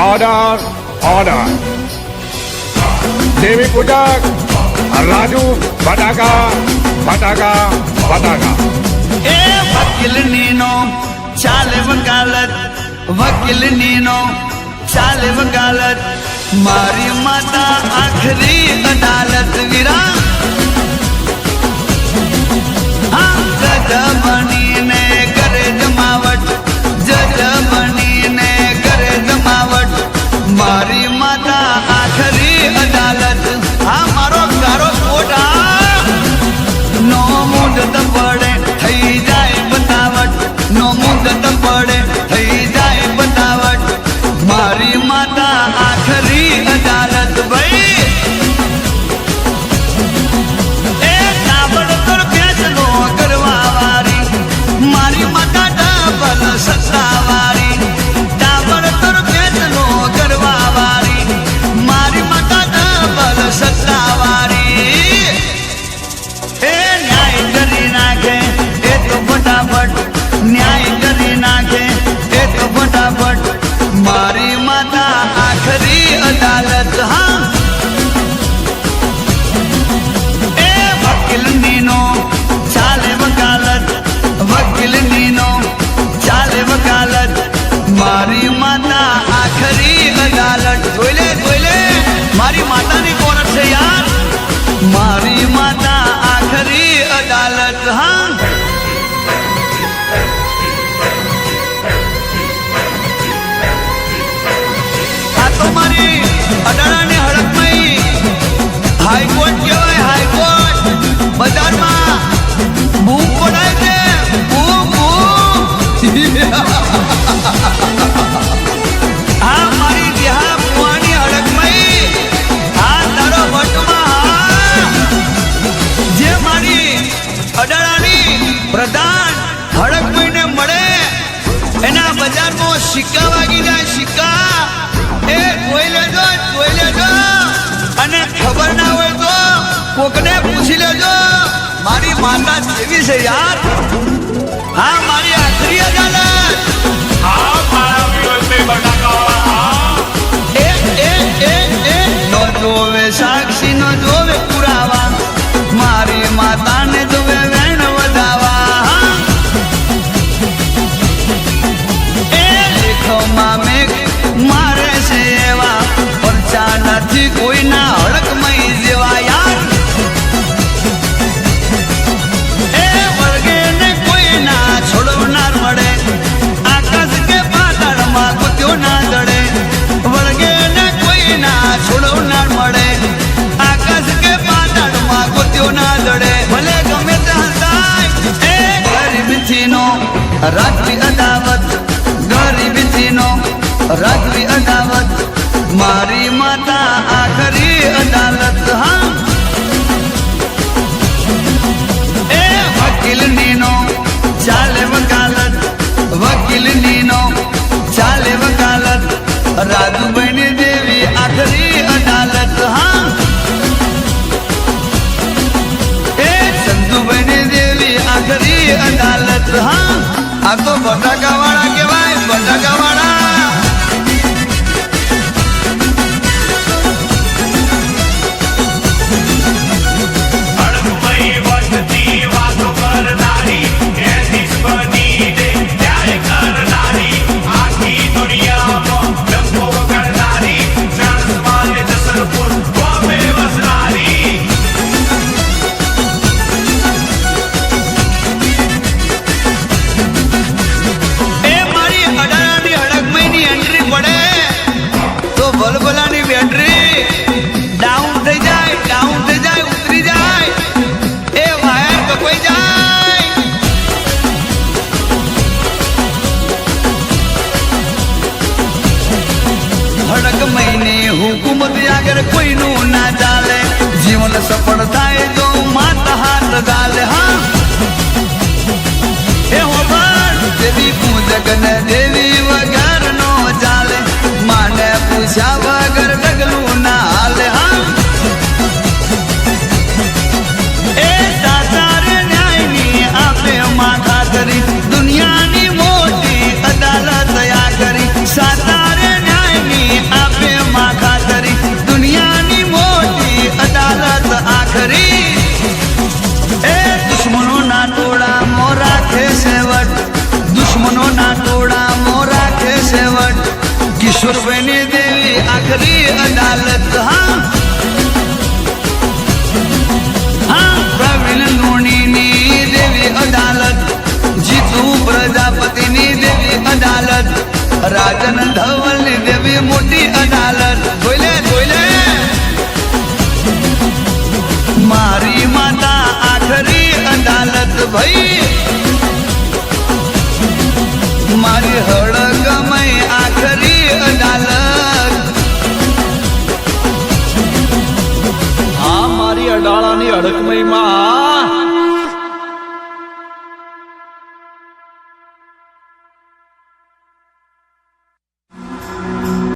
order order देवी पूजक राजू फटाका फटाका फटाका ए वकील नीनो चाले वकालत वकील नीनो चाले वकालत मारी माता आखरी अदालत वीरा जज बनी ने करे जमावट जज बनी ने करे जमावट मारी माता आखरी अदालत हाँ मारो गारो कोटा नो मुदत पड़े थई जाए बतावट नो मुदत पड़े थई जाए बतावट मारी माता आखरी अदालत भाई ए ताबड़तोड़ फैसलो करवा वारी मारी माता डबल सत्तावारी ताबड़तोड़ फैसलो करवा वारी मारी माता डबल सत्तावारी ए न्याय करी नाखे ए तो फटाफट न्याय करी नाखे ए तो फटाफट मारी माता आखरी अदालत हाँ ए वकील नीनो चाले वकालत वकील नीनो चाले वकालत मारी माता आखरी अदालत જોઈ લે મારી માતાની કોરટ છે યાર મારી માતા આખરી અદાલત હા મારી અડાણાની હડકમાં હાઈકોર્ટ કહેવાય હાઈકોર્ટ બજારમાં બૂમ પડાય છે બૂમ બૂમ હા મારી દેહા પુવાની હડકમાં હા તારો વટમાં જે મારી અડાણાની પ્રધાન હડકમાં મળે એના બજારમાં સિક્કા વાગી જાય સિક્કા એ જોઈ લેજો અને ખબર ના હોય તો કોકને પૂછી લેજો મારી માતા જેવી છે યાર હા મારી આખરી અદાલત हाँ मारा विरोध में फटाका એ નો જોવે સાક્ષી નો જોવે પુરાવા મારી માતાને જોવે વેણ વધાવા એ લેખોમાં મેઘ મારે છે એવા પરચા નથી કોઈના હડકમય જેવા યાર એ વર્ગે ને કોઈના છોડવનાર મળે આકાશ કે પાતાળમાં કૂદ્યો ના જડે વર્ગે ને કોઈના છોડવનાર મળે આકાશ કે પાતાળમાં કૂદ્યો ના જડે ભલે ગમે તે હંતાય એ ગરીબથીનો રાજવી અદાવત ગરીબથીનો રાજવી અદાવત મારી માતા આખરી અદાલત હા એ વકીલ નીનો ચાલે વકાલત વકીલ નીનો ચાલે વકાલત રાજુભાઈની દેવી આખરી અદાલત હા એ ચંદુભાઈની દેવી આખરી અદાલત હા આ તો બટાકાવાળા કહેવાય બટાકાવાળા ભલભલાની બેટરી ડાઉન થઈ જાય ઉતરી જાય એ વાયર કપાઈ જાય હડક મહિને હુકુમત આગળ કોઈનું ના ચાલે જીવન સફળ થાય જો માતા હાથ ગાલે હા એ હોબાર દેવી પૂજક ને દેવી વગર નો ચાલે માને પૂછ્યા વગર ડગલું ના હાલે હા એ દાતારે ન્યાયની આપે માથા કરી દુનિયાની મોટી અદાલત આ કરી સાતારે ન્યાયની મનસુખભાઈની દેવી આખરી અદાલત પ્રવીણ લુણીની દેવી અદાલત જીતુ પ્રજાપતિની દેવી અદાલત રાજન ધવલની દેવી મોટી અદાલત જોઈ લે મારી માતા આખરી અદાલત ભાઈ મારી હળગમય આખરી અદાલત આ મારી અડાળાની અડકમયમાં